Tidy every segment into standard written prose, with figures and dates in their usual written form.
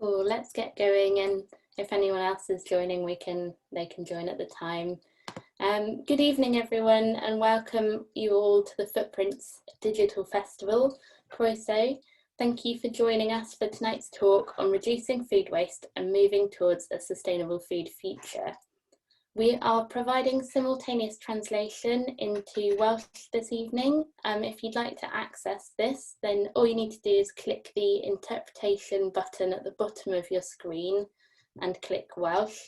Cool, let's get going, and if anyone else is joining, they can join at the time. Good evening everyone, and welcome you all to the Footprints Digital Festival, Casau. Thank you for joining us for tonight's talk on reducing food waste and moving towards a sustainable food future. We are providing simultaneous translation into Welsh this evening. If you'd like to access this, then all you need to do is click the interpretation button at the bottom of your screen and click Welsh.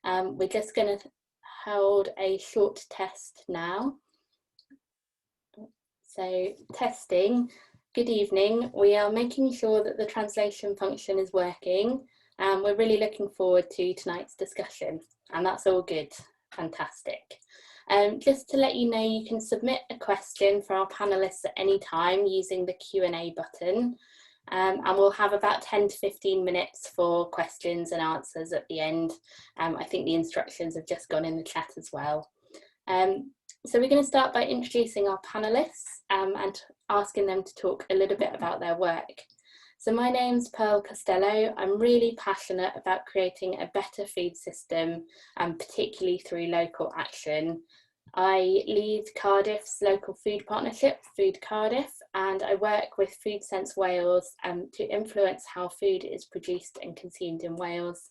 We're just going to hold a short test now. So, testing. Good evening. We are making sure that the translation function is working, and we're really looking forward to tonight's discussion. And that's all good. Fantastic. Just to let you know, you can submit a question for our panellists at any time using the Q&A button. And we'll have about 10 to 15 minutes for questions and answers at the end. I think the instructions have just gone in the chat as well. So we're going to start by introducing our panellists and asking them to talk a little bit about their work. So my name's Costello. I'm really passionate about creating a better food system, particularly through local action. I lead Cardiff's local food partnership, Food Cardiff, and I work with Food Sense Wales to influence how food is produced and consumed in Wales.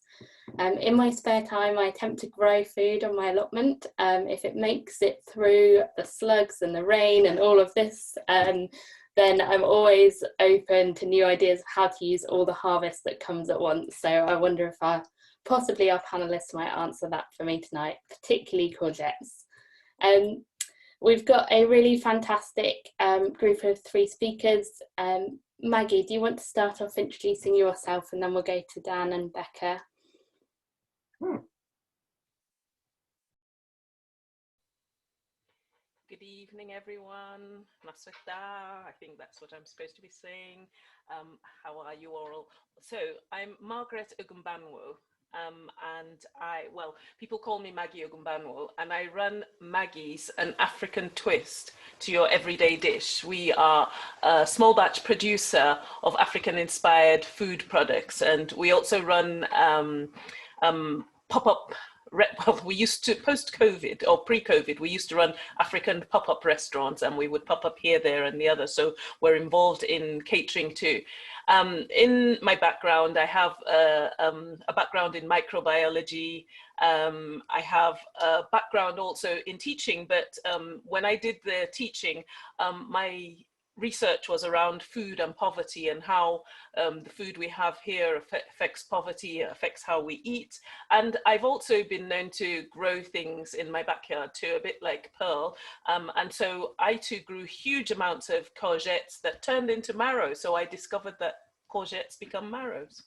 In my spare time, I attempt to grow food on my allotment. If it makes it through the slugs and the rain and all of this, then I'm always open to new ideas of how to use all the harvest that comes at once. So I wonder if possibly our panellists might answer that for me tonight, particularly courgettes. We've got a really fantastic group of 3 speakers. Maggie, do you want to start off introducing yourself, and then we'll go to Dan and Becca? Good evening, everyone. Masweta, I think that's what I'm supposed to be saying. How are you all? So I'm Margaret Ogunbanwo, and people call me Maggie Ogunbanwo, and I run Maggie's, an African twist to your everyday dish. We are a small batch producer of African-inspired food products, and we also run pop-up. Well, we used to, post-COVID or pre-COVID, we used to run African pop-up restaurants, and we would pop up here, there and the other. So we're involved in catering too. In my background, I have a background in microbiology. I have a background also in teaching, but when I did the teaching, my research was around food and poverty, and how the food we have here affects poverty, affects how we eat. And I've also been known to grow things in my backyard too, a bit like Pearl. And so I too grew huge amounts of courgettes that turned into marrow. So I discovered that courgettes become marrows.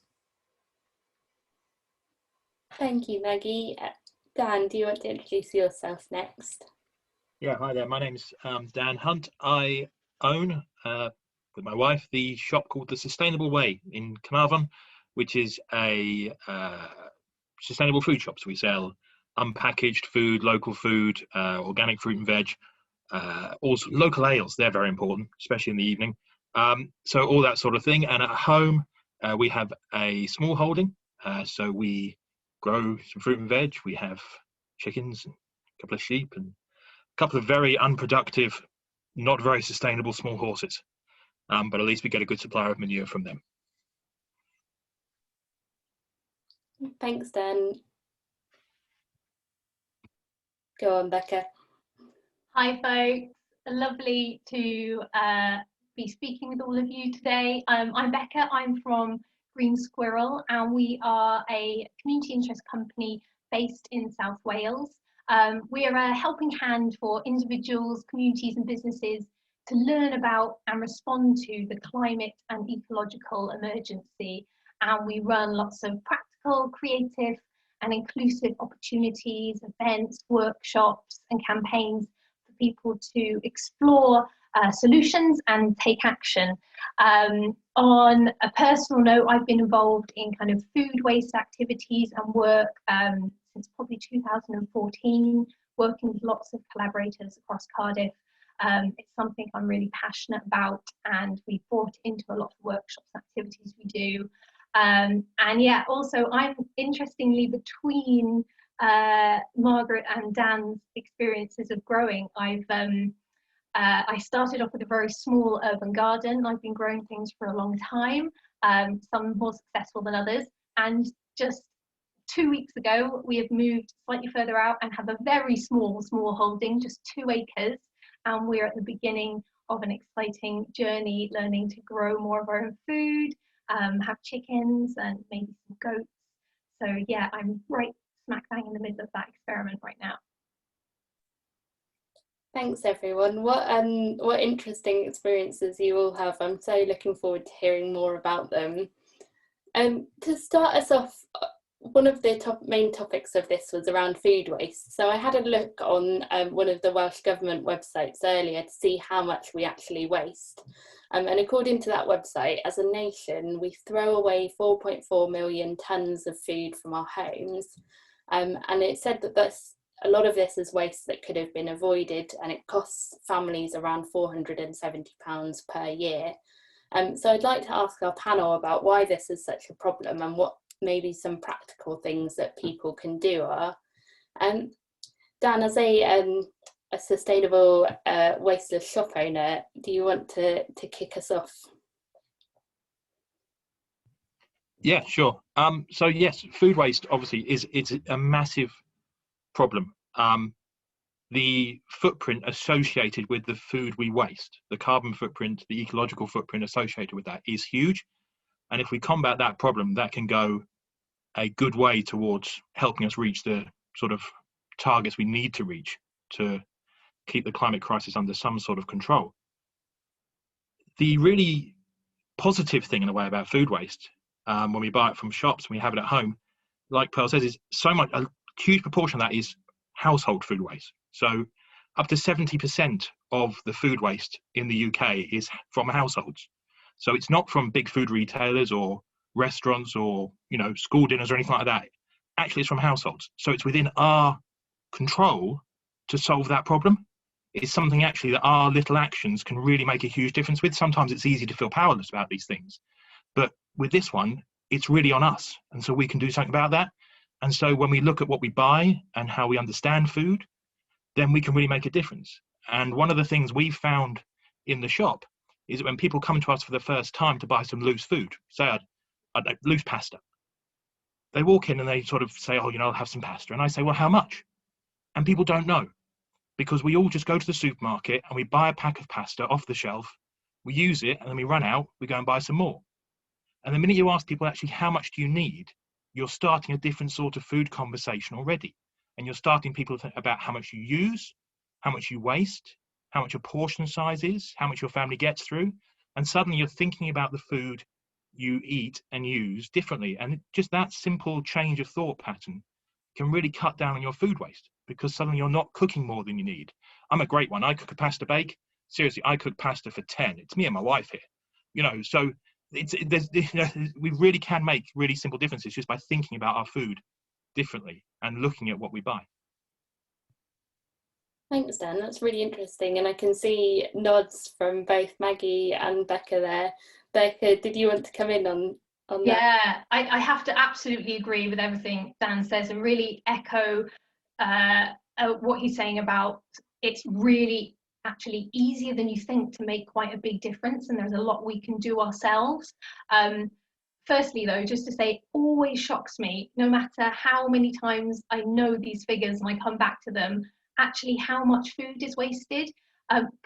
Thank you, Maggie. Dan, do you want to introduce yourself next? Yeah, hi there. My name's Dan Hunt. I own, with my wife, the shop called The Sustainable Way in Carnarvon, which is a sustainable food shop. So we sell unpackaged food, local food, organic fruit and veg, also local ales. They're very important, especially in the evening. So all that sort of thing. And at home, we have a small holding. So we grow some fruit and veg. We have chickens, and a couple of sheep, and a couple of very unproductive, not very sustainable small horses, but at least we get a good supply of manure from them. Thanks, Dan. Go on, Becca. Hi, folks. Lovely to be speaking with all of you today. I'm Becca. I'm from Green Squirrel, and we are a community interest company based in South Wales. We are a helping hand for individuals, communities and businesses to learn about and respond to the climate and ecological emergency. And we run lots of practical, creative and inclusive opportunities, events, workshops and campaigns for people to explore solutions and take action. On a personal note, I've been involved in kind of food waste activities and work since probably 2014, working with lots of collaborators across Cardiff. It's something I'm really passionate about, and we've brought into a lot of workshops and activities we do. And yeah, also I'm interestingly between Margaret and Dan's experiences of growing. I started off with a very small urban garden. I've been growing things for a long time, some more successful than others. And just 2 weeks ago, we have moved slightly further out and have a very small holding, just 2 acres. And we're at the beginning of an exciting journey, learning to grow more of our own food, have chickens and maybe some goats. So yeah, I'm right smack bang in the middle of that experiment right now. Thanks everyone. What interesting experiences you all have. I'm so looking forward to hearing more about them. To start us off, one of the main topics of this was around food waste. So I had a look on one of the Welsh Government websites earlier to see how much we actually waste. And according to that website, as a nation, we throw away 4.4 million tonnes of food from our homes. And it said that a lot of this is waste that could have been avoided, and it costs families around £470 per year. So I'd like to ask our panel about why this is such a problem and what maybe some practical things that people can do are. Dan, as a sustainable wasteless shop owner, do you want to kick us off? Yeah, sure. So yes, food waste obviously is a massive problem. The footprint associated with the food we waste, the carbon footprint, the ecological footprint associated with that is huge. And if we combat that problem, that can go a good way towards helping us reach the sort of targets we need to reach to keep the climate crisis under some sort of control. The really positive thing in a way about food waste, when we buy it from shops, when we have it at home, like Pearl says, is a huge proportion of that is household food waste. So up to 70% of the food waste in the UK is from households. So it's not from big food retailers or restaurants or, school dinners or anything like that. Actually, it's from households. So it's within our control to solve that problem. It's something actually that our little actions can really make a huge difference with. Sometimes it's easy to feel powerless about these things. But with this one, it's really on us. And so we can do something about that. And so when we look at what we buy and how we understand food, then we can really make a difference. And one of the things we've found in the shop is that when people come to us for the first time to buy some loose food, say I'd like loose pasta, they walk in and they sort of say, oh, I'll have some pasta. And I say, well, how much? And people don't know, because we all just go to the supermarket and we buy a pack of pasta off the shelf, we use it, and then we run out, we go and buy some more. And the minute you ask people actually how much do you need, you're starting a different sort of food conversation already. And you're starting people to think about how much you use, how much you waste, how much your portion size is, how much your family gets through. And suddenly you're thinking about the food you eat and use differently. And just that simple change of thought pattern can really cut down on your food waste, because suddenly you're not cooking more than you need. I'm a great one. I cook a pasta bake. Seriously, I cook pasta for 10. It's me and my wife here, so we really can make really simple differences just by thinking about our food differently and looking at what we buy. Thanks, Dan. That's really interesting. And I can see nods from both Maggie and Becca there. Becca, did you want to come in on that? Yeah, I have to absolutely agree with everything Dan says and really echo what he's saying about it's really actually easier than you think to make quite a big difference, and there's a lot we can do ourselves. Firstly, though, just to say, it always shocks me, no matter how many times I know these figures and I come back to them, actually how much food is wasted.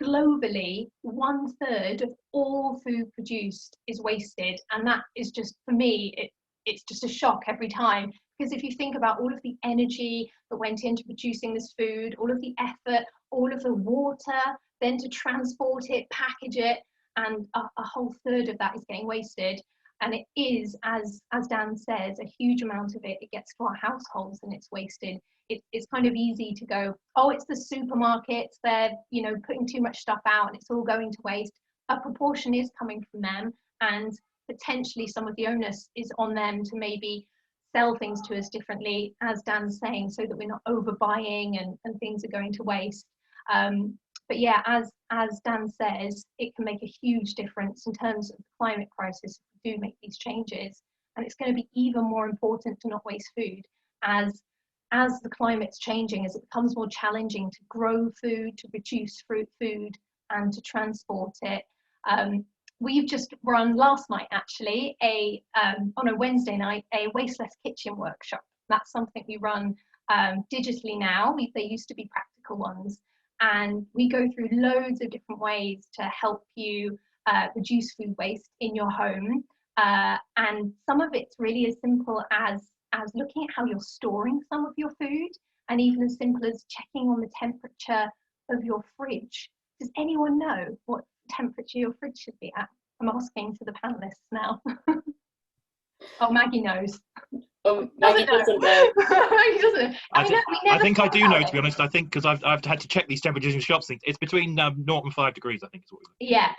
Globally, 1/3 of all food produced is wasted, and that is just, for me, it's just a shock every time. Because if you think about all of the energy that went into producing this food, all of the effort, all of the water, then to transport it, package it, and a whole third of that is getting wasted. And it is, as Dan says, a huge amount of it gets to our households and it's wasted. It's kind of easy to go, oh, it's the supermarkets, they're putting too much stuff out and it's all going to waste. A proportion is coming from them, and potentially some of the onus is on them to maybe sell things to us differently, as Dan's saying, so that we're not overbuying and things are going to waste. But yeah, as Dan says, it can make a huge difference in terms of the climate crisis if we do make these changes. and it's going to be even more important to not waste food as the climate's changing, as it becomes more challenging to grow food, to produce food, and to transport it. We've just run last night, actually, on a Wednesday night, a wasteless kitchen workshop. That's something we run digitally now. They used to be practical ones. And we go through loads of different ways to help you reduce food waste in your home. And some of it's really as simple as looking at how you're storing some of your food, and even as simple as checking on the temperature of your fridge. Does anyone know what temperature your fridge should be at? I'm asking to the panelists now. Oh, Maggie knows. Maggie doesn't know. Maggie doesn't know. I think I do know, to be honest. I think because I've had to check these temperatures in shops. It's between 0 and 5 degrees, I think. Is what yeah,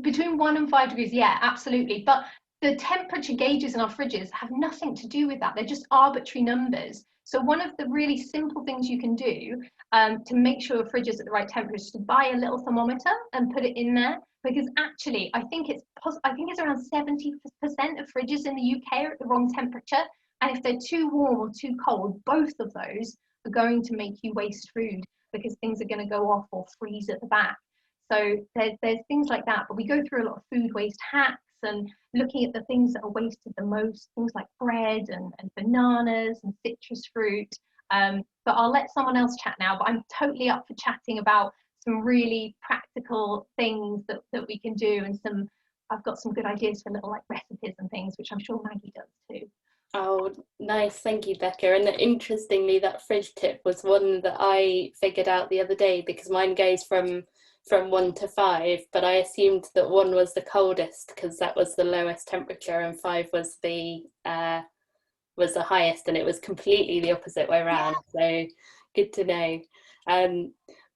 between 1 and 5 degrees. Yeah, absolutely. But the temperature gauges in our fridges have nothing to do with that. They're just arbitrary numbers. So one of the really simple things you can do to make sure your fridge is at the right temperature is to buy a little thermometer and put it in there. Because actually, I think it's around 70% of fridges in the UK are at the wrong temperature. And if they're too warm or too cold, both of those are going to make you waste food because things are going to go off or freeze at the back. So there's things like that. But we go through a lot of food waste hacks and looking at the things that are wasted the most, things like bread and bananas and citrus fruit. But I'll let someone else chat now, but I'm totally up for chatting about some really practical things that we can do, and I've got some good ideas for little like recipes and things, which I'm sure Maggie does too. Oh, nice. Thank you, Becca. And interestingly, that fridge tip was one that I figured out the other day, because mine goes from 1 to 5, but I assumed that 1 was the coldest because that was the lowest temperature and 5 was the highest, and it was completely the opposite way around. Yeah. So good to know.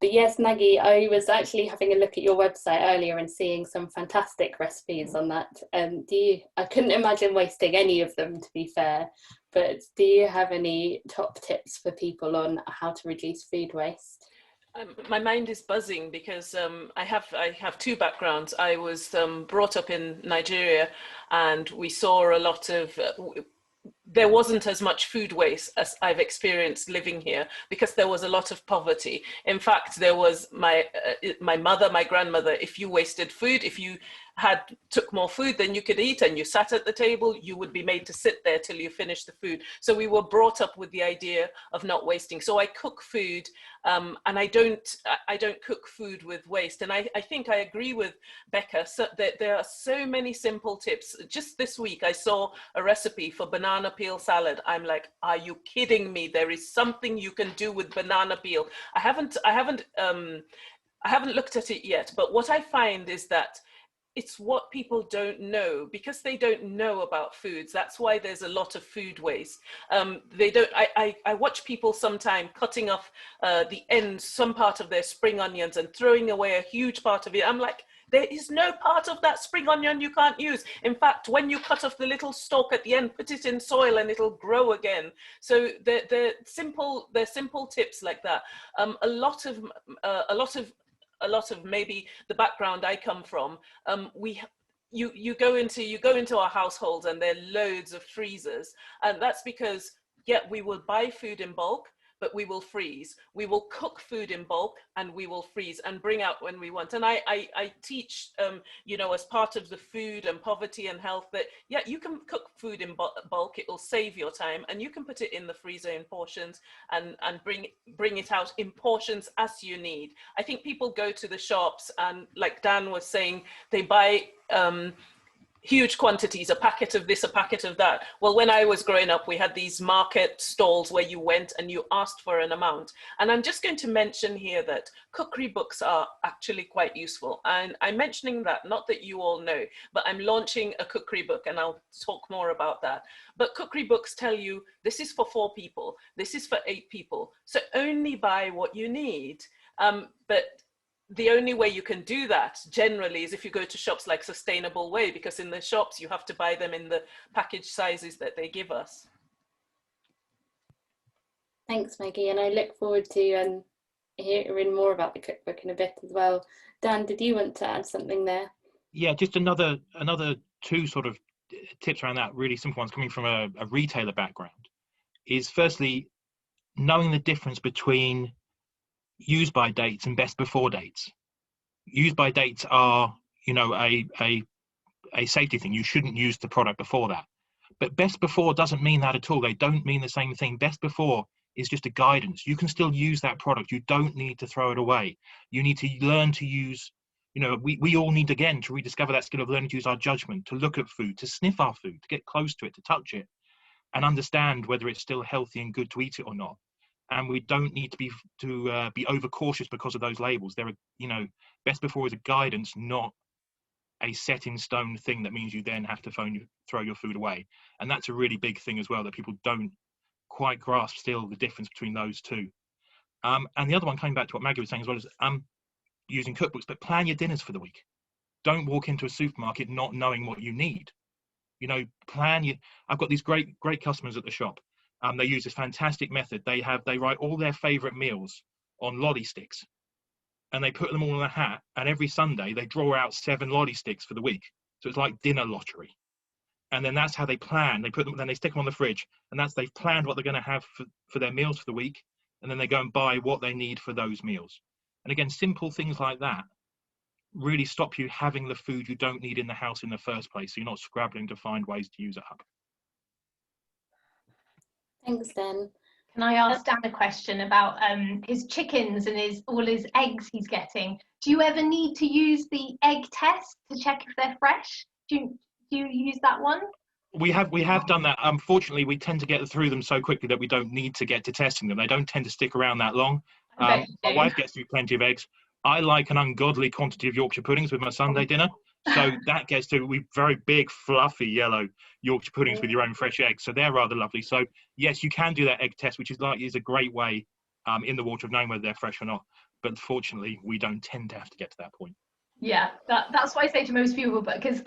But yes, Maggie, I was actually having a look at your website earlier and seeing some fantastic recipes on that. I couldn't imagine wasting any of them, to be fair, but do you have any top tips for people on how to reduce food waste? My mind is buzzing because I have 2 backgrounds. I was brought up in Nigeria, and we saw a lot of there wasn't as much food waste as I've experienced living here, because there was a lot of poverty. In fact, there was my mother, my grandmother, if you wasted food, if you took more food than you could eat and you sat at the table, you would be made to sit there till you finished the food. So we were brought up with the idea of not wasting. So I cook food, and I don't cook food with waste. And I think I agree with Becca that there are so many simple tips. Just this week, I saw a recipe for banana peel salad. I'm like, are you kidding me? There is something you can do with banana peel. I haven't looked at it yet, but what I find is that it's what people don't know, because they don't know about foods. That's why there's a lot of food waste. I watch people sometime cutting off the ends, some part of their spring onions, and throwing away a huge part of it. I'm like, there is no part of that spring onion you can't use. In fact, when you cut off the little stalk at the end, put it in soil and it'll grow again. So they're simple tips like that. A lot of maybe the background I come from, you go into our households and there are loads of freezers, and that's because we will buy food in bulk, but we will freeze. We will cook food in bulk and we will freeze and bring out when we want. And I teach, as part of the food and poverty and health, that you can cook food in bulk, it will save your time, and you can put it in the freezer in portions and bring it out in portions as you need. I think people go to the shops and, like Dan was saying, they buy huge quantities, a packet of this, a packet of that. Well, when I was growing up, we had these market stalls where you went and you asked for an amount. And I'm just going to mention here that cookery books are actually quite useful. And I'm mentioning that, not that you all know, but I'm launching a cookery book, and I'll talk more about that. But cookery books tell you, this is for 4 people, this is for 8 people. So only buy what you need. But the only way you can do that generally is if you go to shops like Sustainable Way, because in the shops you have to buy them in the package sizes that they give us. Thanks, Maggie, and I look forward to hearing more about the cookbook in a bit as well. Dan, did you want to add something there? Yeah, just another 2 sort of tips around that, really simple ones coming from a retailer background, is firstly, knowing the difference between use by dates and best before dates. Use by dates are, you know, a safety thing. You shouldn't use the product before that. But best before doesn't mean that at all. They don't mean the same thing. Best before is just a guidance. You can still use that product. You don't need to throw it away. You need to learn to use, you know, we all need, again, to rediscover that skill of learning to use our judgment, to look at food, to sniff our food, to get close to it, to touch it, and understand whether it's still healthy and good to eat it or not. And we don't need to be overcautious because of those labels. There are, you know, best before is a guidance, not a set in stone thing that means you then have to throw your food away. And that's a really big thing as well, that people don't quite grasp still the difference between those two. And the other one, coming back to what Maggie was saying as well, is using cookbooks, but plan your dinners for the week. Don't walk into a supermarket not knowing what you need. You know, I've got these great customers at the shop. They use this fantastic method. They write all their favorite meals on lolly sticks, and they put them all in a hat, and every Sunday they draw out 7 lolly sticks for the week. So it's like dinner lottery. And then that's how they plan. They put them, then they stick them on the fridge, and they've planned what they're going to have for their meals for the week, and then they go and buy what they need for those meals. And again, simple things like that really stop you having the food you don't need in the house in the first place, so you're not scrabbling to find ways to use it up. Thanks, Dan. Can I ask Dan a question about his chickens and all his eggs he's getting? Do you ever need to use the egg test to check if they're fresh? Do you use that one? We have done that. Unfortunately, we tend to get through them so quickly that we don't need to get to testing them. They don't tend to stick around that long. My wife gets through plenty of eggs. I like an ungodly quantity of Yorkshire puddings with my Sunday dinner. So that gets to very big, fluffy, yellow Yorkshire puddings with your own fresh eggs. So they're rather lovely. So yes, you can do that egg test, which is a great way in the water of knowing whether they're fresh or not. But fortunately, we don't tend to have to get to that point. Yeah, that's what I say to most people. But because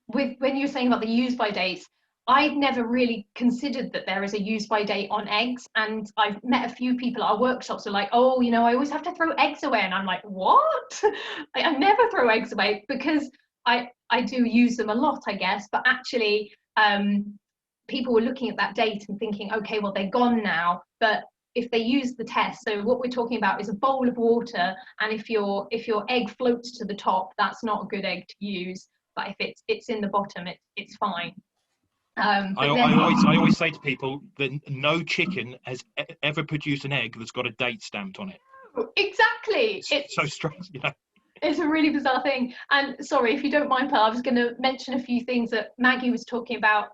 when you're saying about the use by dates, I'd never really considered that there is a use by date on eggs, and I've met a few people at our workshops who are like, oh, you know, I always have to throw eggs away, and I'm like, what? I never throw eggs away, because I do use them a lot, I guess, but actually people were looking at that date and thinking, okay, well, they're gone now, but if they use the test, so what we're talking about is a bowl of water, and if your egg floats to the top, that's not a good egg to use, but if it's in the bottom, it's fine. I always say to people that no chicken has ever produced an egg that's got a date stamped on it. Exactly. It's so strange, you know. It's a really bizarre thing. And sorry, if you don't mind, Pearl, I was going to mention a few things that Maggie was talking about,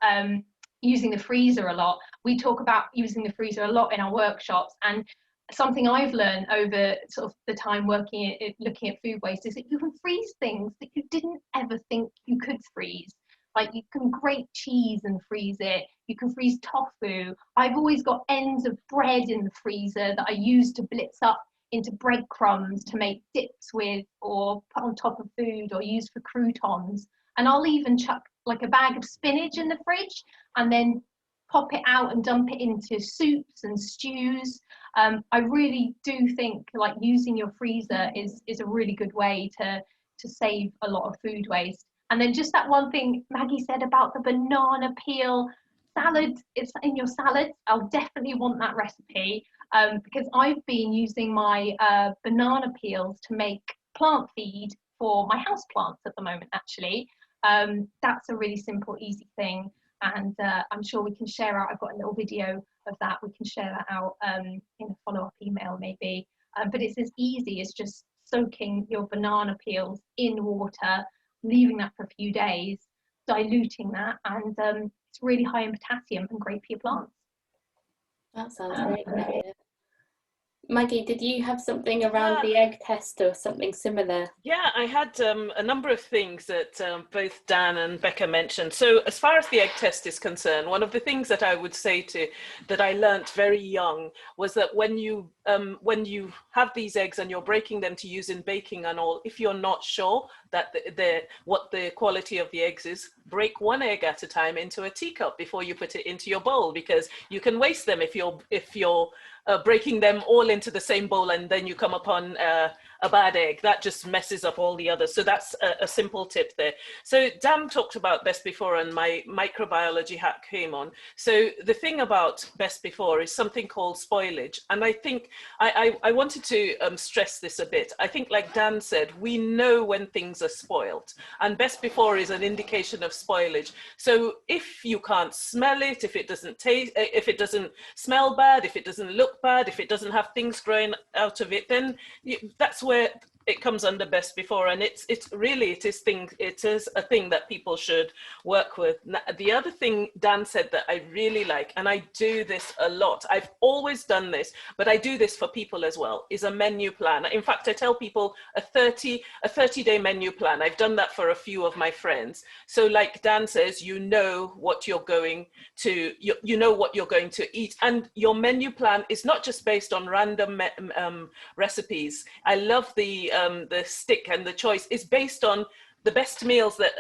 using the freezer a lot. We talk about using the freezer a lot in our workshops, and something I've learned over sort of the time looking at food waste is that you can freeze things that you didn't ever think you could freeze. Like, you can grate cheese and freeze it. You can freeze tofu. I've always got ends of bread in the freezer that I use to blitz up into breadcrumbs to make dips with, or put on top of food, or use for croutons. And I'll even chuck like a bag of spinach in the fridge and then pop it out and dump it into soups and stews. I really do think like using your freezer is a really good way to save a lot of food waste. And then just that one thing Maggie said about the banana peel salad, it's in your salads. I'll definitely want that recipe, because I've been using my banana peels to make plant feed for my house plants at the moment, actually. That's a really simple, easy thing. And I'm sure we can share out, I've got a little video of that, we can share that out in a follow-up email maybe. But it's as easy as just soaking your banana peels in water, leaving that for a few days, diluting that, and it's really high in potassium and great for your plants. That sounds great. Maggie, did you have something around the egg test or something similar? Yeah, I had a number of things that both Dan and Becca mentioned. So as far as the egg test is concerned, one of the things that I would say that I learnt very young was that when you have these eggs and you're breaking them to use in baking and all, if you're not sure that what the quality of the eggs is, break one egg at a time into a teacup before you put it into your bowl, because you can waste them if you're breaking them all into the same bowl, and then you come upon a bad egg. That just messes up all the others. So that's a simple tip there. So Dan talked about best before and my microbiology hat came on. So the thing about best before is something called spoilage. And I think I wanted to stress this a bit. I think, like Dan said, we know when things are spoiled, and best before is an indication of spoilage. So if you can't smell it, if it doesn't taste, if it doesn't smell bad, if it doesn't look bad, if it doesn't have things growing out of it, then that's where it comes under best before. And it is a thing that people should work with. The other thing Dan said that I really like, and I do this a lot, I've always done this, but I do this for people as well, is a menu plan. In fact, I tell people a 30-day menu plan. I've done that for a few of my friends. So like Dan says, you know what you're going to, you know what you're going to eat, and your menu plan is not just based on random recipes. I love the stick, and the choice is based on the best meals that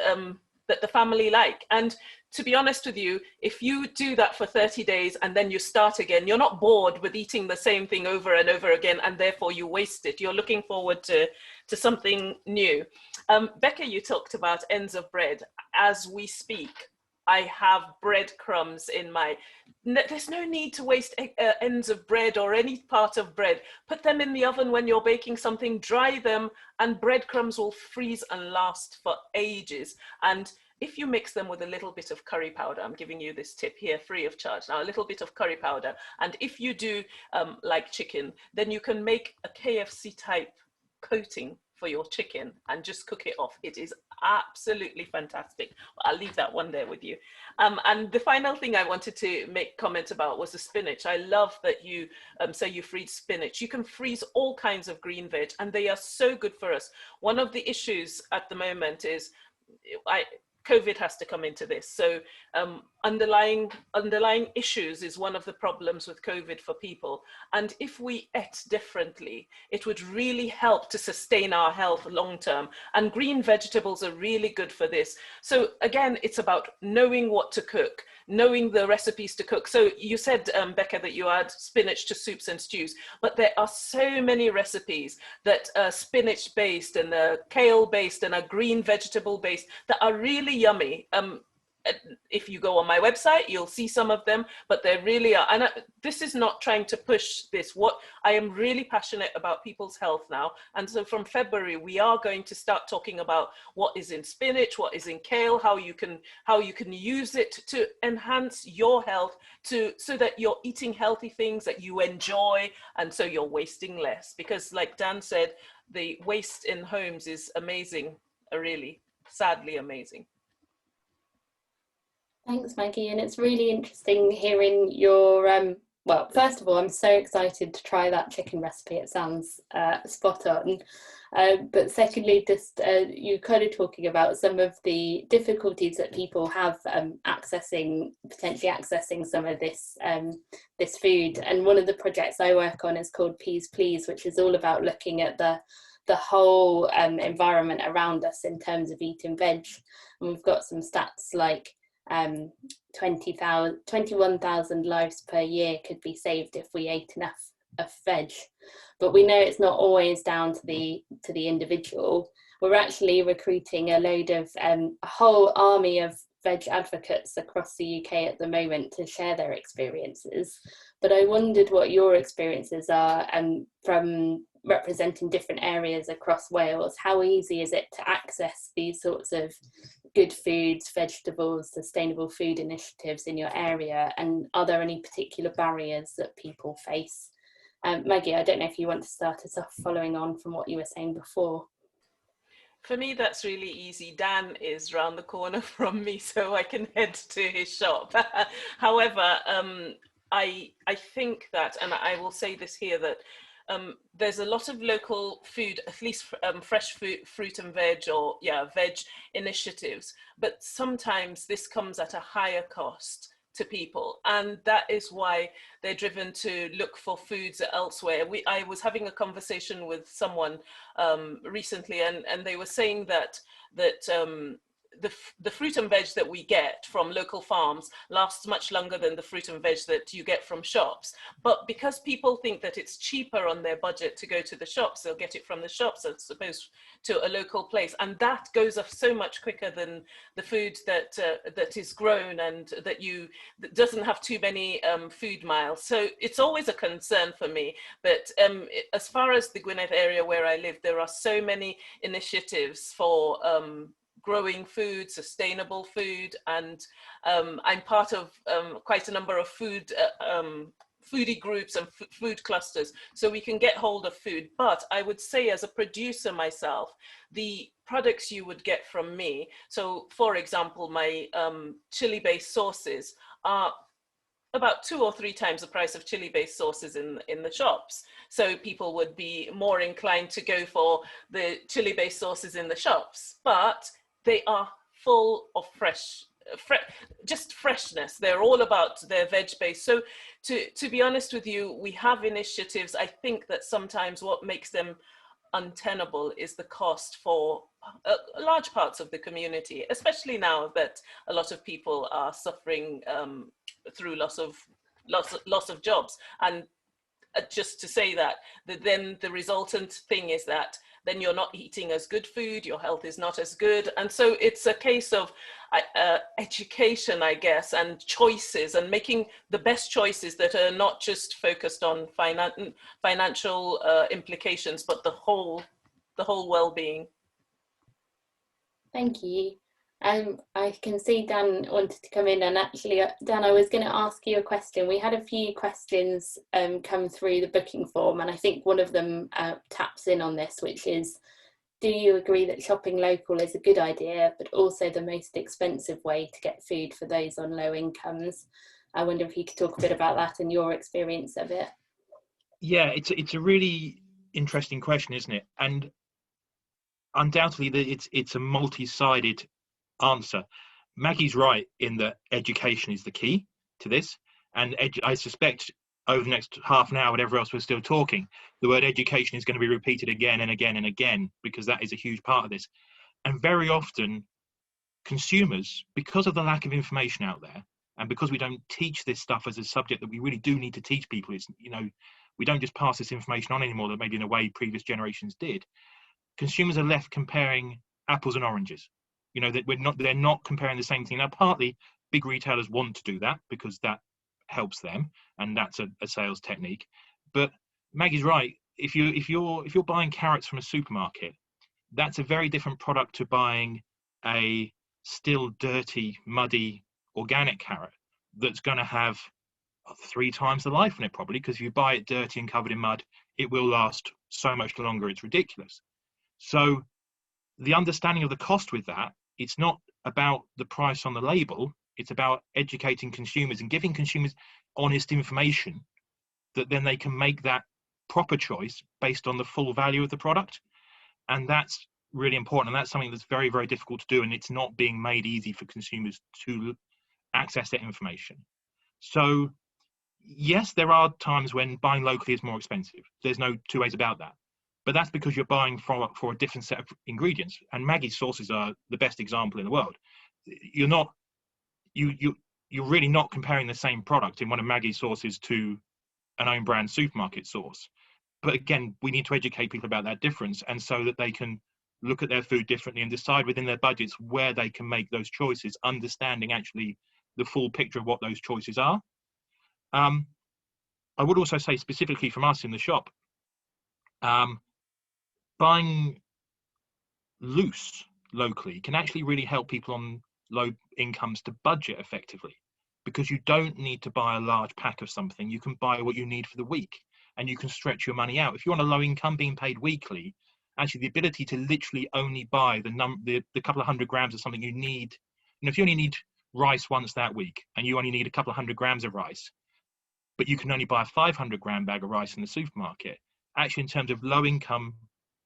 that the family like. And to be honest with you, if you do that for 30 days and then you start again, you're not bored with eating the same thing over and over again, and therefore you waste it. You're looking forward to something new. Becca, you talked about ends of bread. As we speak, I have breadcrumbs in my, there's no need to waste ends of bread or any part of bread. Put them in the oven when you're baking something, dry them, and breadcrumbs will freeze and last for ages. And if you mix them with a little bit of curry powder, I'm giving you this tip here free of charge now, a little bit of curry powder, and if you do like chicken, then you can make a KFC type coating for your chicken and just cook it off. It is absolutely fantastic. I'll leave that one there with you. And the final thing I wanted to make comment about was the spinach. I love that you say you freeze spinach. You can freeze all kinds of green veg, and they are so good for us. One of the issues at the moment is COVID has to come into this. So underlying issues is one of the problems with COVID for people. And if we ate differently, it would really help to sustain our health long term. And green vegetables are really good for this. So again, it's about knowing what to cook, knowing the recipes to cook. So you said, Becca, that you add spinach to soups and stews, but there are so many recipes that are spinach based and are kale based and are green vegetable based that are really yummy. If you go on my website, you'll see some of them, but they really are. And this is not trying to push this. What I am really passionate about people's health now. And so from February, we are going to start talking about what is in spinach, what is in kale, how you can use it to enhance your health, so that you're eating healthy things that you enjoy, and so you're wasting less. Because like Dan said, the waste in homes is amazing, really sadly amazing. Thanks, Maggie, and it's really interesting hearing your, well, first of all, I'm so excited to try that chicken recipe. It sounds spot on. But secondly, just you kind of talking about some of the difficulties that people have potentially accessing some of this this food. And one of the projects I work on is called Peas Please, which is all about looking at the whole environment around us in terms of eating veg. And we've got some stats like 21,000 lives per year could be saved if we ate enough of veg. But we know it's not always down to the individual. We're actually recruiting a load of a whole army of veg advocates across the UK at the moment to share their experiences. But I wondered what your experiences are from representing different areas across Wales. How easy is it to access these sorts of good foods, vegetables, sustainable food initiatives in your area? And are there any particular barriers that people face? Maggie, I don't know if you want to start us off following on from what you were saying before. For me, that's really easy. Dan is round the corner from me, so I can head to his shop. However, I think that, and I will say this here, that there's a lot of local food, at least fresh fruit and veg, or veg initiatives, but sometimes this comes at a higher cost to people, and that is why they're driven to look for foods elsewhere. I was having a conversation with someone recently, and they were saying that the fruit and veg that we get from local farms lasts much longer than the fruit and veg that you get from shops. But because people think that it's cheaper on their budget to go to the shops, they'll get it from the shops as opposed to a local place. And that goes off so much quicker than the food that that is grown and that doesn't have too many food miles. So it's always a concern for me. But as far as the Gwynedd area where I live, there are so many initiatives for growing food, sustainable food, and I'm part of quite a number of foodie groups and food clusters, so we can get hold of food. But I would say, as a producer myself, the products you would get from me, so for example, my chili-based sauces are about 2 or 3 times the price of chili-based sauces in the shops. So people would be more inclined to go for the chili-based sauces in the shops, but they are full of just freshness. They're all about their veg-based. So to be honest with you, we have initiatives. I think that sometimes what makes them untenable is the cost for large parts of the community, especially now that a lot of people are suffering through loss of jobs. And just to say that, then the resultant thing is that then you're not eating as good food, your health is not as good. And so it's a case of education, I guess, and choices, and making the best choices that are not just focused on financial implications, but the whole well-being. Thank you. I can see Dan wanted to come in, and actually, Dan, I was going to ask you a question. We had a few questions come through the booking form, and I think one of them taps in on this, which is, do you agree that shopping local is a good idea, but also the most expensive way to get food for those on low incomes? I wonder if you could talk a bit about that and your experience of it. Yeah, it's a really interesting question, isn't it? And undoubtedly, it's a multi-sided answer. Maggie's right in that education is the key to this, and I suspect over the next half an hour, whatever else we're still talking, the word education is going to be repeated again and again and again, because that is a huge part of this. And very often consumers, because of the lack of information out there, and because we don't teach this stuff as a subject that we really do need to teach people, is, you know, we don't just pass this information on anymore that maybe in a way previous generations did. Consumers are left comparing apples and oranges. You know, that they're not comparing the same thing. Now, partly big retailers want to do that because that helps them, and that's a sales technique. But Maggie's right. If you're buying carrots from a supermarket, that's a very different product to buying a still dirty, muddy, organic carrot that's going to have 3 times the life on it, probably, because if you buy it dirty and covered in mud, it will last so much longer. It's ridiculous. So the understanding of the cost with that, it's not about the price on the label, it's about educating consumers and giving consumers honest information that then they can make that proper choice based on the full value of the product. And that's really important, and that's something that's very, very difficult to do, and it's not being made easy for consumers to access that information. So yes, there are times when buying locally is more expensive. There's no 2 ways about that. But that's because you're buying for a different set of ingredients. And Maggie's sauces are the best example in the world. You're really not comparing the same product in one of Maggie's sauces to an own brand supermarket sauce. But again, we need to educate people about that difference, and so that they can look at their food differently and decide within their budgets where they can make those choices, understanding actually the full picture of what those choices are. I would also say, specifically from us in the shop, buying loose locally can actually really help people on low incomes to budget effectively, because you don't need to buy a large pack of something. You can buy what you need for the week, and you can stretch your money out. If you're on a low income being paid weekly, actually the ability to literally only buy the couple of 100 grams of something you need, if you only need rice once that week and you only need a couple of 100 grams of rice, but you can only buy a 500 gram bag of rice in the supermarket, actually in terms of low income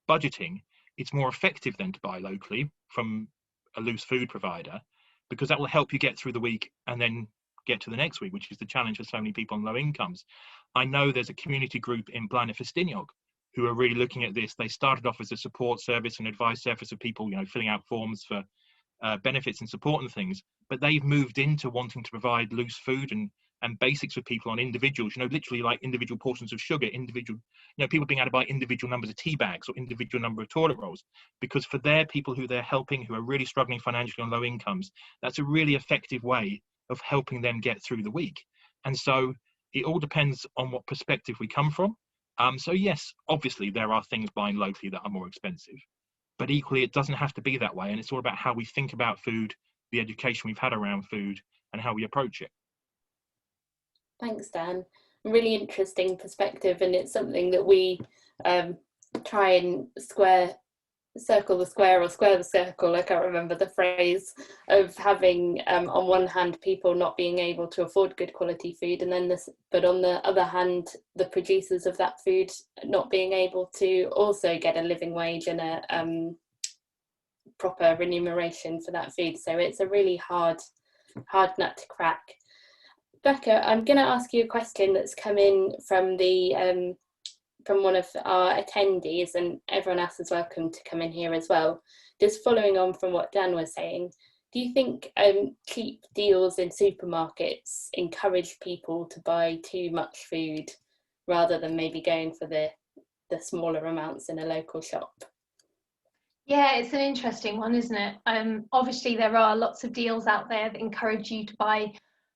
budgeting, it's more effective than to buy locally from a loose food provider, because that will help you get through the week and then get to the next week, which is the challenge for so many people on low incomes. I know there's a community group in Ymynwch who are really looking at this. They started off as a support service and advice service of people, filling out forms for benefits and support and things, but they've moved into wanting to provide loose food and basics for people on individuals, literally like individual portions of sugar, individual, people being able to buy individual numbers of tea bags or individual number of toilet rolls, because for their people who they're helping, who are really struggling financially on low incomes, that's a really effective way of helping them get through the week. And so it all depends on what perspective we come from. So yes, obviously there are things buying locally that are more expensive, but equally it doesn't have to be that way. And it's all about how we think about food, the education we've had around food, and how we approach it. Thanks, Dan. Really interesting perspective, and it's something that we try and circle the square or square the circle. I can't remember the phrase of having on one hand people not being able to afford good quality food, and then but on the other hand the producers of that food not being able to also get a living wage and a proper remuneration for that food. So it's a really hard nut to crack. Becca, I'm going to ask you a question that's come in from from one of our attendees, and everyone else is welcome to come in here as well. Just following on from what Dan was saying, do you think cheap deals in supermarkets encourage people to buy too much food rather than maybe going for the smaller amounts in a local shop? Yeah, it's an interesting one, isn't it? Obviously there are lots of deals out there that encourage you to buy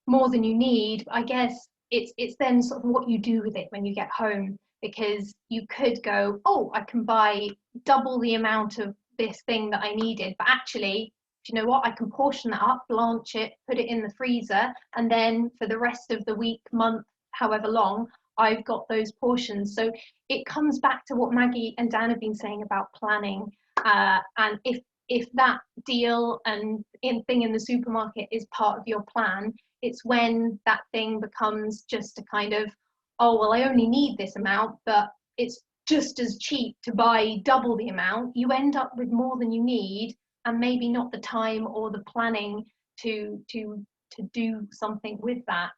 more than you need. I guess it's then sort of what you do with it when you get home, because you could go, oh, I can buy double the amount of this thing that I needed, but actually, do you know what, I can portion that up, blanch it, put it in the freezer, and then for the rest of the week, month, however long, I've got those portions. So it comes back to what Maggie and Dan have been saying about planning, and if that deal and thing in the supermarket is part of your plan, it's when that thing becomes just a kind of, oh, well, I only need this amount, but it's just as cheap to buy double the amount. You end up with more than you need, and maybe not the time or the planning to do something with that.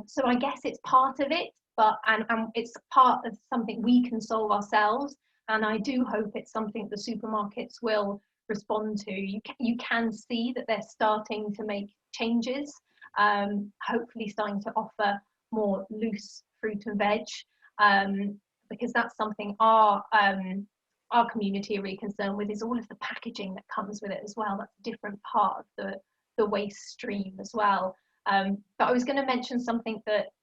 So I guess it's part of it, but and it's part of something we can solve ourselves. And I do hope it's something the supermarkets will respond to. You can see that they're starting to make changes, hopefully starting to offer more loose fruit and veg, because that's something our community are really concerned with, is all of the packaging that comes with it as well. That's a different part of the waste stream as well. But I was going to mention something that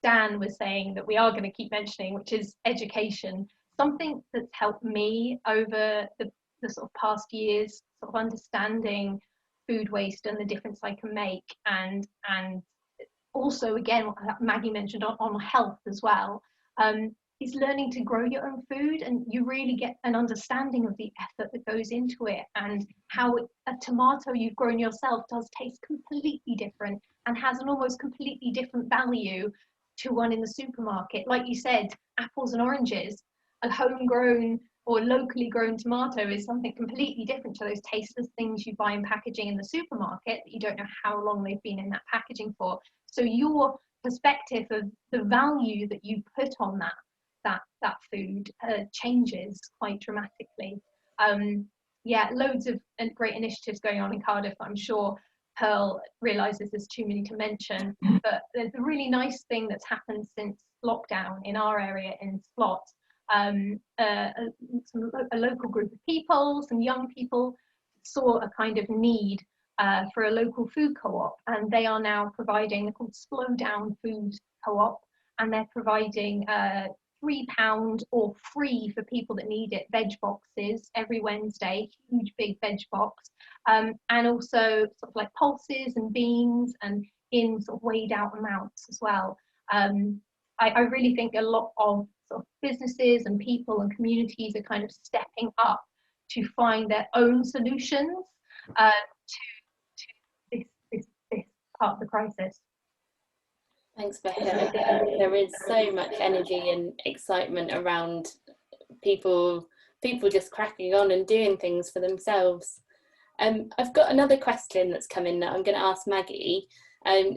Dan was saying that we are going to keep mentioning, which is education. Something that's helped me over the sort of past years, sort of understanding food waste and the difference I can make, and also again what Maggie mentioned on health as well, is learning to grow your own food, and you really get an understanding of the effort that goes into it, and how a tomato you've grown yourself does taste completely different and has an almost completely different value to one in the supermarket. Like you said, apples and oranges, a homegrown or locally grown tomato is something completely different to those tasteless things you buy in packaging in the supermarket that you don't know how long they've been in that packaging for. So your perspective of the value that you put on that food changes quite dramatically. Yeah, loads of great initiatives going on in Cardiff. I'm sure Pearl realises there's too many to mention, but there's a really nice thing that's happened since lockdown in our area in Slot. A local group of people, some young people, saw a kind of need for a local food co-op, and they are now providing, they're called Slow Down Food Co-op, and they're providing £3 or free for people that need it veg boxes every Wednesday, huge big veg box, and also sort of like pulses and beans, and in sort of weighed out amounts as well. I really think a lot of sort of businesses and people and communities are kind of stepping up to find their own solutions to this part of the crisis. Thanks, Becca. I think there is so much energy and excitement around people just cracking on and doing things for themselves. I've got another question that's come in that I'm going to ask Maggie.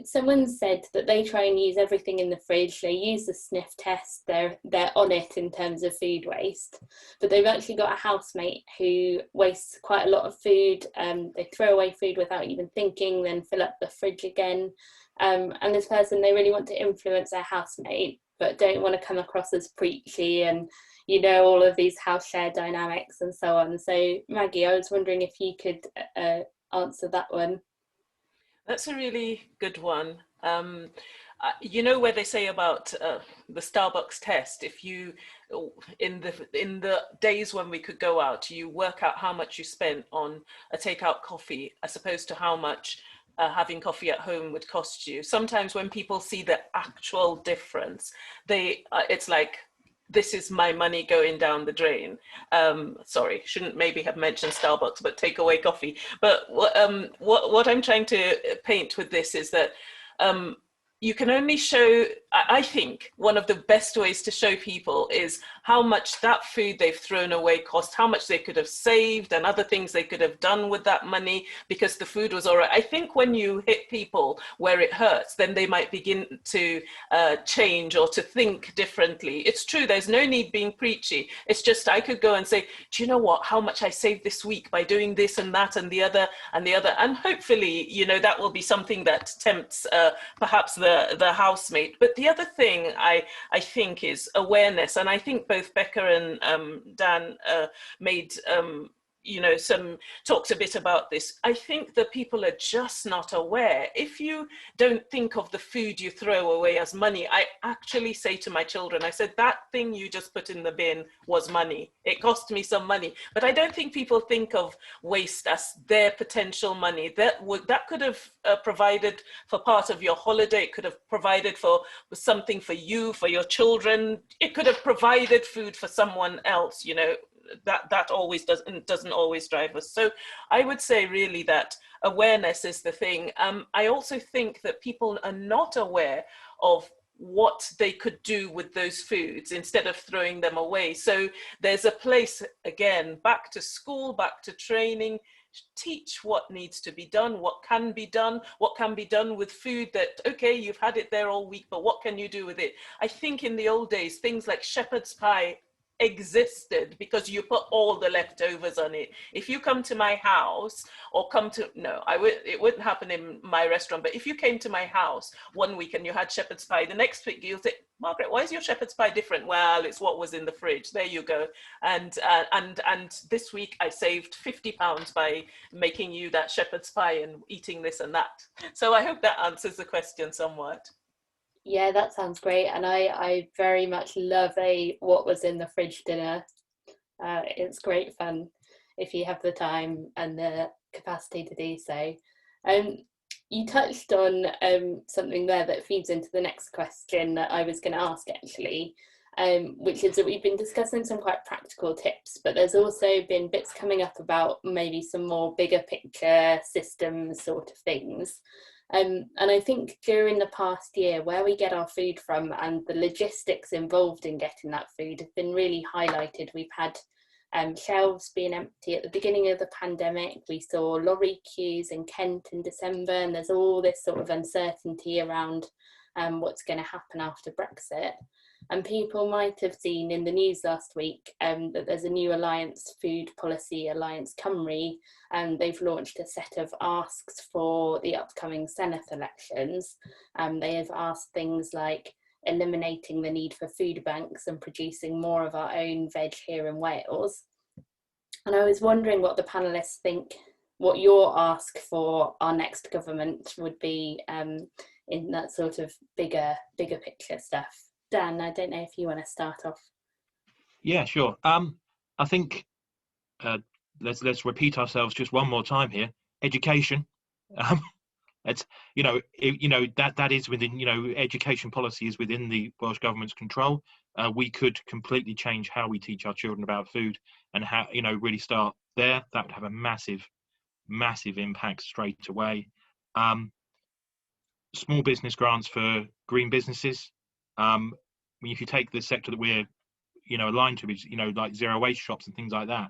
Someone said that they try and use everything in the fridge. They use the sniff test. They're on it in terms of food waste, but they've actually got a housemate who wastes quite a lot of food. They throw away food without even thinking, then fill up the fridge again. And this person, they really want to influence their housemate, but don't want to come across as preachy and, you know, all of these house share dynamics and so on. So Maggie, I was wondering if you could answer that one. That's a really good one. You know where they say about the Starbucks test, if you, in the days when we could go out, you work out how much you spent on a takeout coffee as opposed to how much having coffee at home would cost you. Sometimes when people see the actual difference, it's like, this is my money going down the drain. Sorry, shouldn't maybe have mentioned Starbucks, but takeaway coffee. But what I'm trying to paint with this is that you can only show, I think one of the best ways to show people is how much that food they've thrown away cost, how much they could have saved and other things they could have done with that money because the food was all right. I think when you hit people where it hurts, then they might begin to change or to think differently. It's true, there's no need being preachy. It's just I could go and say, do you know what, how much I saved this week by doing this and that and the other and the other. And hopefully, you know, that will be something that tempts perhaps the housemate. But the other thing I think is awareness, and I think both Becca and Dan made you know, talked a bit about this. I think that people are just not aware. If you don't think of the food you throw away as money, I actually say to my children, I said, that thing you just put in the bin was money. It cost me some money. But I don't think people think of waste as their potential money. That could have provided for part of your holiday. It could have provided for something for you, for your children. It could have provided food for someone else, you know. That always doesn't always drive us. So I would say really that awareness is the thing. I also think that people are not aware of what they could do with those foods instead of throwing them away. So there's a place, again, back to school, back to training, teach what needs to be done, what can be done with food that, okay, you've had it there all week, but what can you do with it? I think in the old days, things like shepherd's pie existed because you put all the leftovers on it. If you come to my house or it wouldn't happen in my restaurant, but if you came to my house one week and you had shepherd's pie, the next week you'll say, Margaret, why is your shepherd's pie different? Well, it's what was in the fridge. There you go. And this week I saved £50 by making you that shepherd's pie and eating this and that. So I hope that answers the question somewhat. Yeah, that sounds great, and I very much love a what was in the fridge dinner. It's great fun if you have the time and the capacity to do so. You touched on something there that feeds into the next question that I was going to ask actually, which is that we've been discussing some quite practical tips, but there's also been bits coming up about maybe some more bigger picture systems sort of things. And I think during the past year, where we get our food from and the logistics involved in getting that food have been really highlighted. We've had shelves being empty at the beginning of the pandemic. We saw lorry queues in Kent in December, and there's all this sort of uncertainty around what's going to happen after Brexit. And people might have seen in the news last week that there's a new Alliance Food Policy, Alliance Cymru, and they've launched a set of asks for the upcoming Senedd elections. They have asked things like eliminating the need for food banks and producing more of our own veg here in Wales. And I was wondering what the panellists think, what your ask for our next government would be in that sort of bigger picture stuff. Dan, I don't know if you want to start off. Yeah, sure. I think let's repeat ourselves just one more time here. Education. It's that is within education policy is within the Welsh government's control. We could completely change how we teach our children about food and how really start there. That would have a massive impact straight away. Small business grants for green businesses. If you take the sector that we're aligned to, is like zero waste shops and things like that,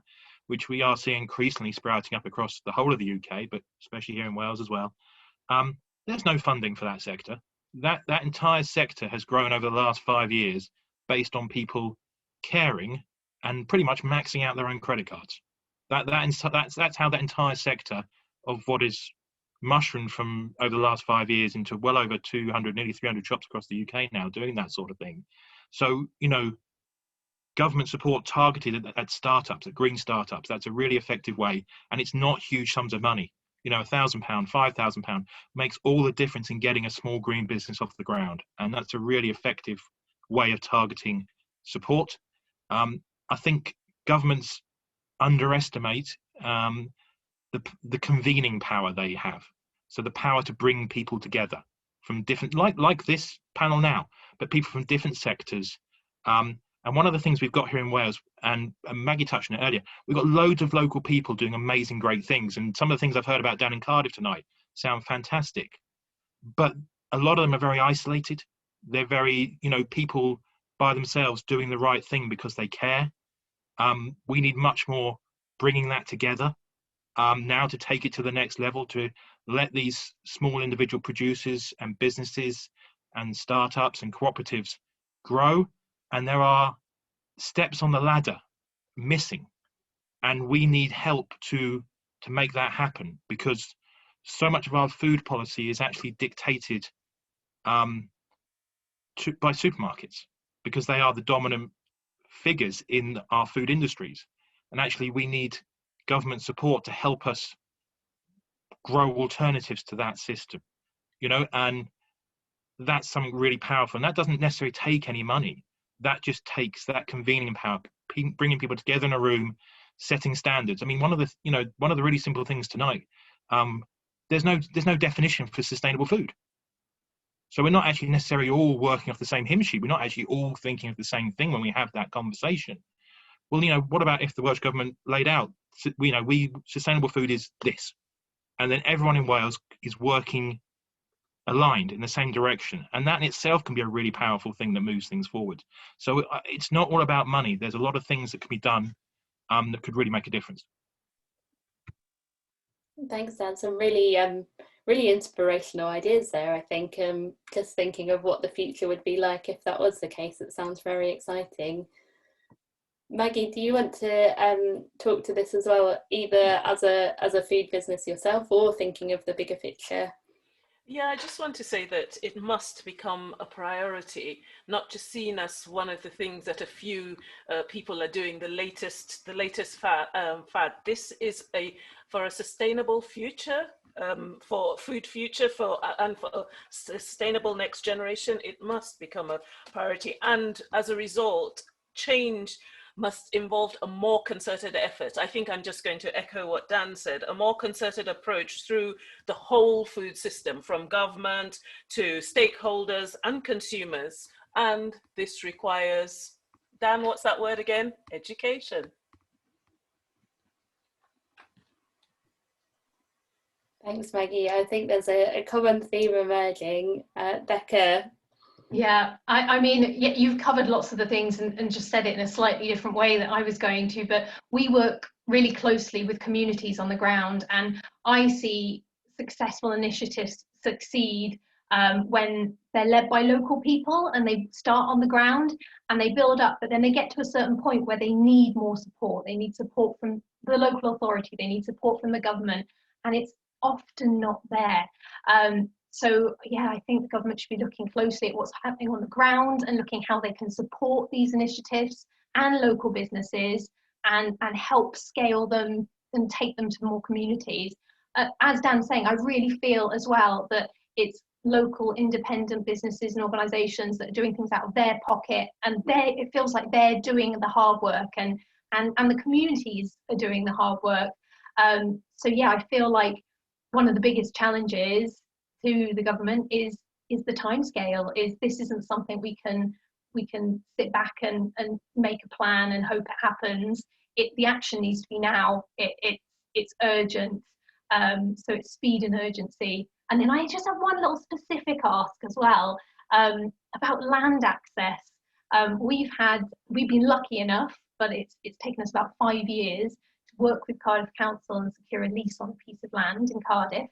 which we are seeing increasingly sprouting up across the whole of the UK, but especially here in Wales as well. There's no funding for that sector. That entire sector has grown over the last 5 years based on people caring and pretty much maxing out their own credit cards. That's how that entire sector of what is mushroomed from over the last 5 years into well over 200, nearly 300 shops across the UK now doing that sort of thing. So, you know, government support targeted at startups, at green startups, that's a really effective way. And it's not huge sums of money. You know, £1,000, £5,000 makes all the difference in getting a small green business off the ground. And that's a really effective way of targeting support. I think governments underestimate the convening power they have. So the power to bring people together from different, like this panel now, but people from different sectors. And one of the things we've got here in Wales, and Maggie touched on it earlier, we've got loads of local people doing amazing, great things. And some of the things I've heard about down in Cardiff tonight sound fantastic. But a lot of them are very isolated. They're very, you know, people by themselves doing the right thing because they care. We need much more bringing that together now to take it to the next level, to let these small individual producers and businesses and startups and cooperatives grow. And there are steps on the ladder missing, and we need help to make that happen, because so much of our food policy is actually dictated by supermarkets, because they are the dominant figures in our food industries. And actually we need government support to help us grow alternatives to that system, you know, and that's something really powerful. And that doesn't necessarily take any money. That just takes that convening power, bringing people together in a room, setting standards. I mean, one of the really simple things tonight, there's no definition for sustainable food. So we're not actually necessarily all working off the same hymn sheet. We're not actually all thinking of the same thing when we have that conversation. Well, you know, what about if the Welsh Government laid out, you know, sustainable food is this, and then everyone in Wales is working aligned in the same direction, and that in itself can be a really powerful thing that moves things forward. So it's not all about money. There's a lot of things that can be done that could really make a difference. Thanks, Dan. Some really really inspirational ideas there. I think just thinking of what the future would be like if that was the case, it sounds very exciting. Maggie, do you want to talk to this as well, either as a food business yourself or thinking of the bigger picture? Yeah, I just want to say that it must become a priority, not just seen as one of the things that a few people are doing, the latest fad. This is for a sustainable future, for food future, and for a sustainable next generation. It must become a priority, and as a result, change must involve a more concerted effort. I think I'm just going to echo what Dan said, a more concerted approach through the whole food system, from government to stakeholders and consumers. And this requires, Dan, what's that word again? Education. Thanks, Maggie. I think there's a common theme emerging. Becca. Yeah, I mean, you've covered lots of the things and just said it in a slightly different way that I was going to, but we work really closely with communities on the ground, and I see successful initiatives succeed when they're led by local people and they start on the ground and they build up, but then they get to a certain point where they need more support. They need support from the local authority, they need support from the government, and it's often not there. So yeah, I think the government should be looking closely at what's happening on the ground and looking how they can support these initiatives and local businesses and help scale them and take them to more communities. As Dan's saying, I really feel as well that it's local independent businesses and organisations that are doing things out of their pocket, and it feels like they're doing the hard work, and the communities are doing the hard work. So yeah, I feel like one of the biggest challenges to the government is the timescale. This isn't something we can sit back and make a plan and hope it happens. The action needs to be now. It's urgent. So it's speed and urgency. And then I just have one little specific ask as well about land access. We've been lucky enough, but it's taken us about 5 years to work with Cardiff Council and secure a lease on a piece of land in Cardiff.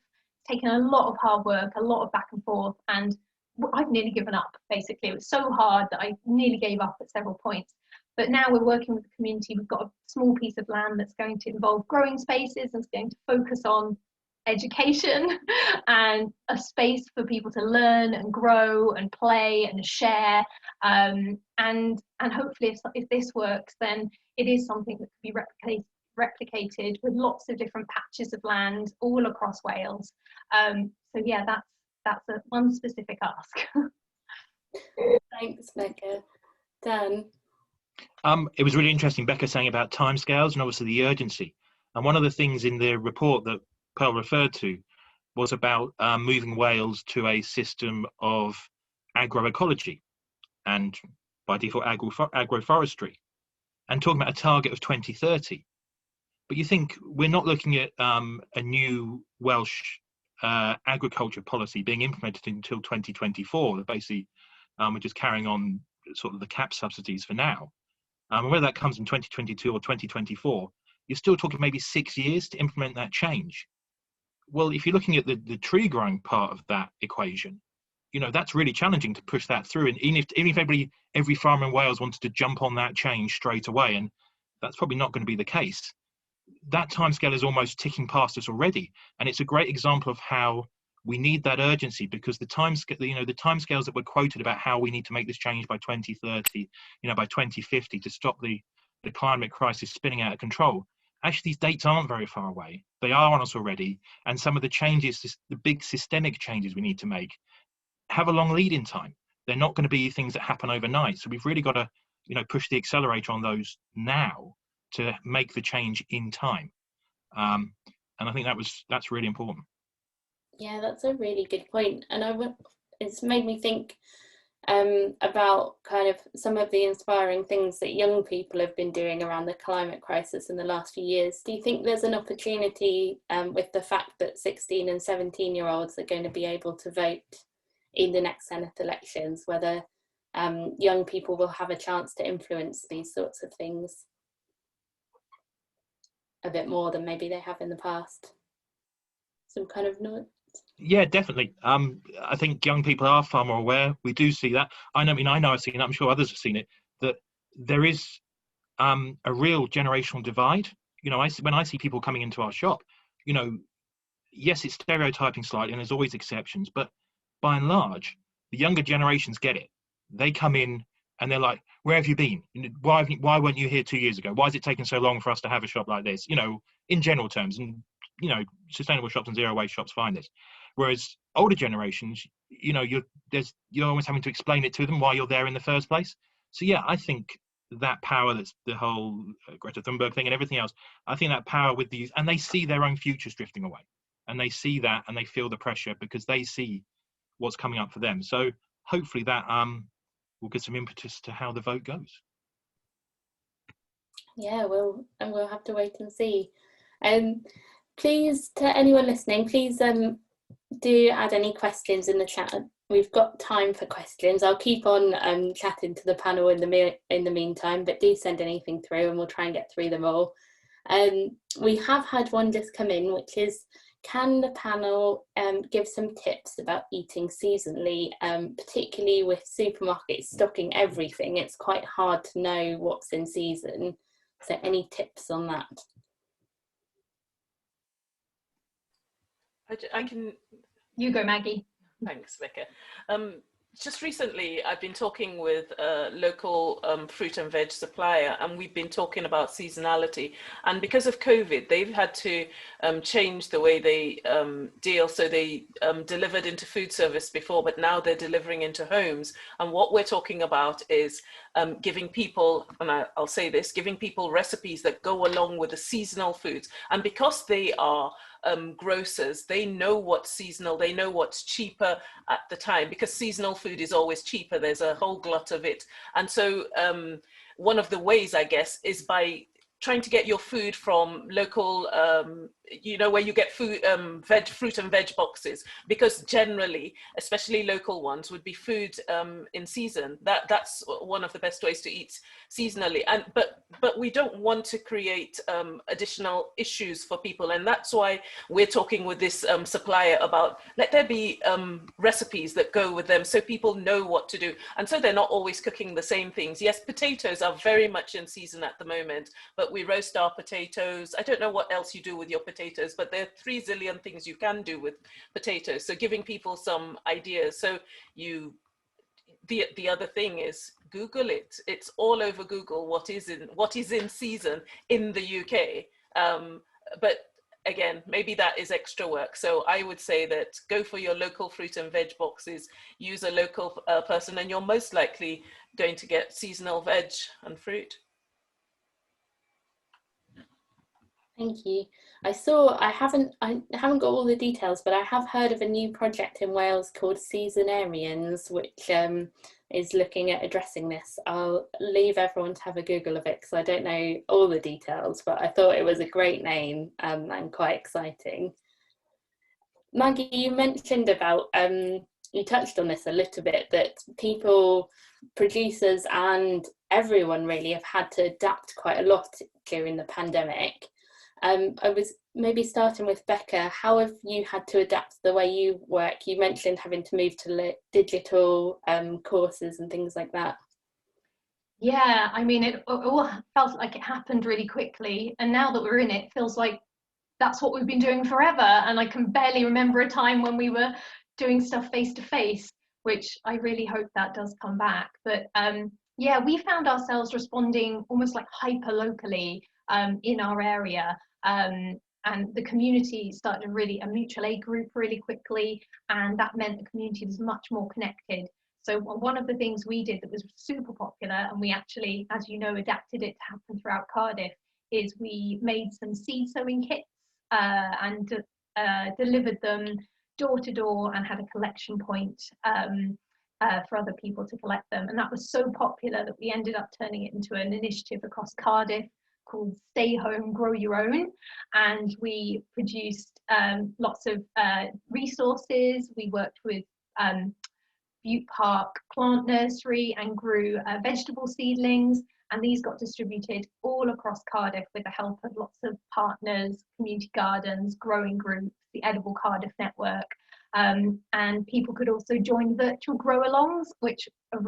taken a lot of hard work, a lot of back and forth, and I've nearly given up, basically. It was so hard that I nearly gave up at several points. But now we're working with the community. We've got a small piece of land that's going to involve growing spaces and it's going to focus on education and a space for people to learn and grow and play and share. And hopefully if this works, then it is something that could be replicated with lots of different patches of land all across Wales. So yeah, that's one specific ask. Thanks, Becca. Dan? It was really interesting, Becca saying about timescales and obviously the urgency. And one of the things in the report that Pearl referred to was about moving Wales to a system of agroecology and by default agroforestry, and talking about a target of 2030. But you think we're not looking at a new Welsh agriculture policy being implemented until 2024. That basically we're just carrying on sort of the cap subsidies for now. Whether that comes in 2022 or 2024, you're still talking maybe 6 years to implement that change. Well, if you're looking at the tree growing part of that equation, you know, that's really challenging to push that through. And even if every farmer in Wales wanted to jump on that change straight away, and that's probably not going to be the case, that timescale is almost ticking past us already. And it's a great example of how we need that urgency, because the timescales that were quoted about how we need to make this change by 2030, by 2050 to stop the climate crisis spinning out of control. Actually, these dates aren't very far away. They are on us already. And some of the changes, the big systemic changes we need to make, have a long lead in time. They're not going to be things that happen overnight. So we've really got to, push the accelerator on those now to make the change in time. And I think that's really important. Yeah, that's a really good point. And it's made me think about kind of some of the inspiring things that young people have been doing around the climate crisis in the last few years. Do you think there's an opportunity with the fact that 16 and 17-year-olds are going to be able to vote in the next Senate elections, whether young people will have a chance to influence these sorts of things a bit more than maybe they have in the past? Some kind of note? Yeah, definitely. I think young people are far more aware. We do see that. I know I've seen it. I'm sure others have seen it. That there is a real generational divide. When I see people coming into our shop, yes, it's stereotyping slightly, and there's always exceptions. But by and large, the younger generations get it. They come in and they're like, "Where have you been? Why weren't you here 2 years ago? Why is it taking so long for us to have a shop like this?" In general terms, and sustainable shops and zero waste shops find this. Whereas older generations, you're always having to explain it to them why you're there in the first place. So yeah, I think that power, that's the whole Greta Thunberg thing and everything else, I think that power with these, and they see their own futures drifting away, and they see that and they feel the pressure because they see what's coming up for them. So hopefully that will give some impetus to how the vote goes. Yeah, we'll have to wait and see. Please, to anyone listening, please do add any questions in the chat. We've got time for questions. I'll keep on chatting to the panel in the meantime, but do send anything through and we'll try and get through them all. We have had one just come in, which is, can the panel give some tips about eating seasonally, particularly with supermarkets stocking everything? It's quite hard to know what's in season. So any tips on that? I can. You go, Maggie. Thanks, Becca. Just recently, I've been talking with a local fruit and veg supplier, and we've been talking about seasonality. And because of COVID, they've had to change the way they deal. So they delivered into food service before, but now they're delivering into homes. And what we're talking about is giving people, and I'll say this, giving people recipes that go along with the seasonal foods. And because they are grocers, they know what's seasonal, they know what's cheaper at the time, because seasonal food is always cheaper. There's a whole glut of it. And so one of the ways, I guess, is by trying to get your food from local, you know, where you get food, fruit and veg boxes, because generally, especially local ones, would be food in season. That's one of the best ways to eat seasonally. And but we don't want to create additional issues for people, and that's why we're talking with this supplier about let there be recipes that go with them, so people know what to do, and so they're not always cooking the same things. Yes, potatoes are very much in season at the moment, but we roast our potatoes. I don't know what else you do with your potatoes, but there are 3 zillion things you can do with potatoes. So giving people some ideas. So the other thing is Google it. It's all over Google what is in season in the UK. But again, maybe that is extra work. So I would say that go for your local fruit and veg boxes, use a local person, and you're most likely going to get seasonal veg and fruit. Thank you. I haven't got all the details, but I have heard of a new project in Wales called Seasonarians, which is looking at addressing this. I'll leave everyone to have a Google of it because I don't know all the details, but I thought it was a great name and quite exciting. Maggie, you mentioned about, you touched on this a little bit, that people, producers and everyone really have had to adapt quite a lot during the pandemic. I was maybe starting with Becca. How have you had to adapt the way you work? You mentioned having to move to digital courses and things like that. Yeah, I mean, it all felt like it happened really quickly, and now that we're in it, it feels like that's what we've been doing forever. And I can barely remember a time when we were doing stuff face to face, which I really hope that does come back. But yeah, we found ourselves responding almost like hyper locally in our area. And the community started a mutual aid group really quickly, and that meant the community was much more connected. So one of the things we did that was super popular, and we actually, as you know, adapted it to happen throughout Cardiff, is we made some seed sowing kits and delivered them door to door and had a collection point for other people to collect them. And that was so popular that we ended up turning it into an initiative across Cardiff called Stay Home, Grow Your Own. And we produced lots of resources. We worked with Bute Park Plant Nursery and grew vegetable seedlings. And these got distributed all across Cardiff with the help of lots of partners, community gardens, growing groups, the Edible Cardiff Network. And people could also join virtual grow-alongs, which are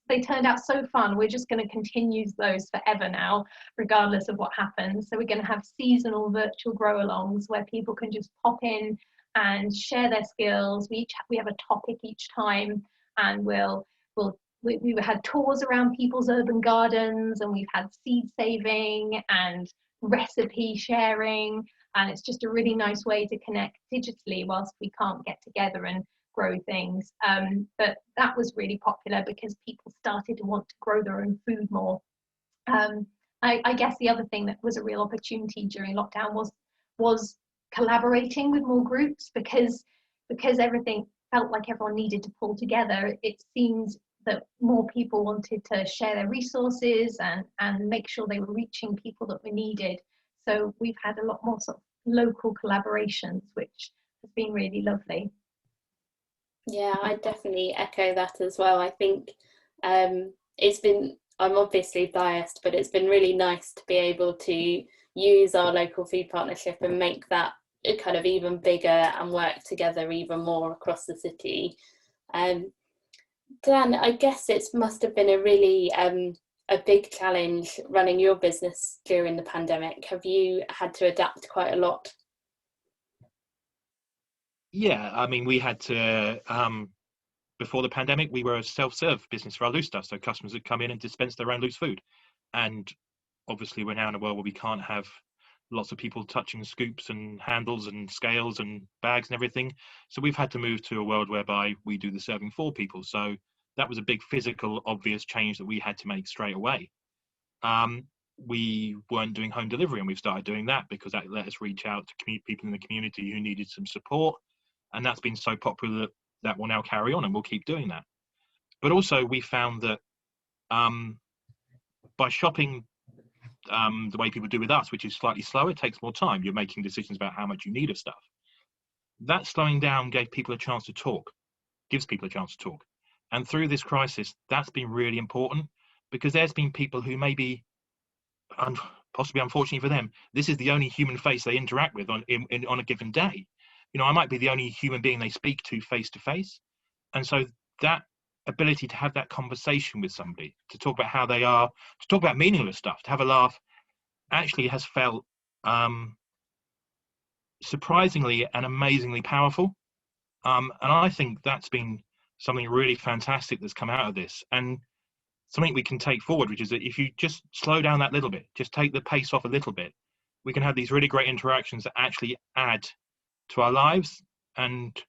they turned out so fun. We're just going to continue those forever now, regardless of what happens. So we're going to have seasonal virtual grow-alongs where people can just pop in and share their skills. We have a topic each time, and we had tours around people's urban gardens, and we've had seed saving and recipe sharing, and it's just a really nice way to connect digitally whilst we can't get together and grow things. But that was really popular because people started to want to grow their own food more. I guess the other thing that was a real opportunity during lockdown was collaborating with more groups, because everything felt like everyone needed to pull together. It seems that more people wanted to share their resources and make sure they were reaching people that were needed. So we've had a lot more sort of local collaborations, which has been really lovely. Yeah, I definitely echo that as well. I think I'm obviously biased, but it's been really nice to be able to use our local food partnership and make that kind of even bigger and work together even more across the city. Dan, I guess it must have been a really a big challenge running your business during the pandemic. Have you had to adapt quite a lot? Yeah, I mean, we had to, before the pandemic, we were a self-serve business for our loose stuff. So customers would come in and dispense their own loose food. And obviously we're now in a world where we can't have lots of people touching scoops and handles and scales and bags and everything. So we've had to move to a world whereby we do the serving for people. So that was a big physical, obvious change that we had to make straight away. We weren't doing home delivery, and we've started doing that because that let us reach out to people in the community who needed some support. And that's been so popular that will now carry on, and we'll keep doing that. But also we found that by shopping the way people do with us, which is slightly slower. It takes more time. You're making decisions about how much you need of stuff. That slowing down gave people a chance to talk, gives people a chance to talk. And through this crisis, that's been really important, because there's been people who maybe, possibly unfortunately for them, this is the only human face they interact with on a given day. You know, I might be the only human being they speak to face. And so that ability to have that conversation with somebody, to talk about how they are, to talk about meaningless stuff, to have a laugh, actually has felt surprisingly and amazingly powerful. And I think that's been something really fantastic that's come out of this, and something we can take forward, which is that if you just slow down that little bit, just take the pace off a little bit, we can have these really great interactions that actually add to our lives. And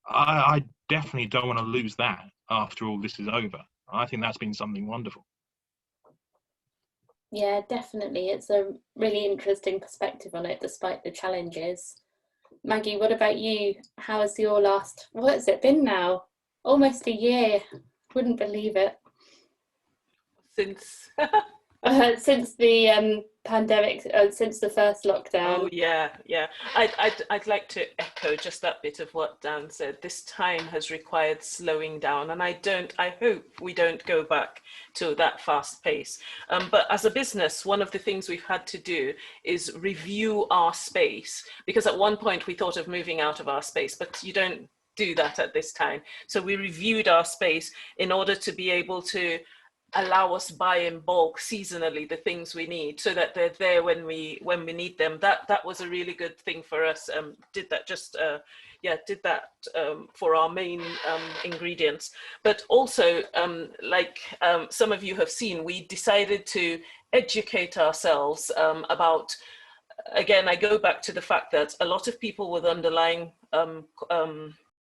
I definitely don't want to lose that after all this is over. I think that's been something wonderful. Yeah, definitely. It's a really interesting perspective on it, despite the challenges. Maggie, what about you? How has your last, what has it been now? Almost a year. Wouldn't believe it. Since since the pandemic, since the first lockdown. Oh yeah. I'd like to echo just that bit of what Dan said. This time has required slowing down, and I hope we don't go back to that fast pace. But as a business, one of the things we've had to do is review our space, because at one point we thought of moving out of our space, but you don't do that at this time. So we reviewed our space in order to be able to allow us buy in bulk seasonally the things we need, so that they're there when we need them. That was a really good thing for us. Did that for our main ingredients, but also some of you have seen, we decided to educate ourselves about, again, I go back to the fact that a lot of people with underlying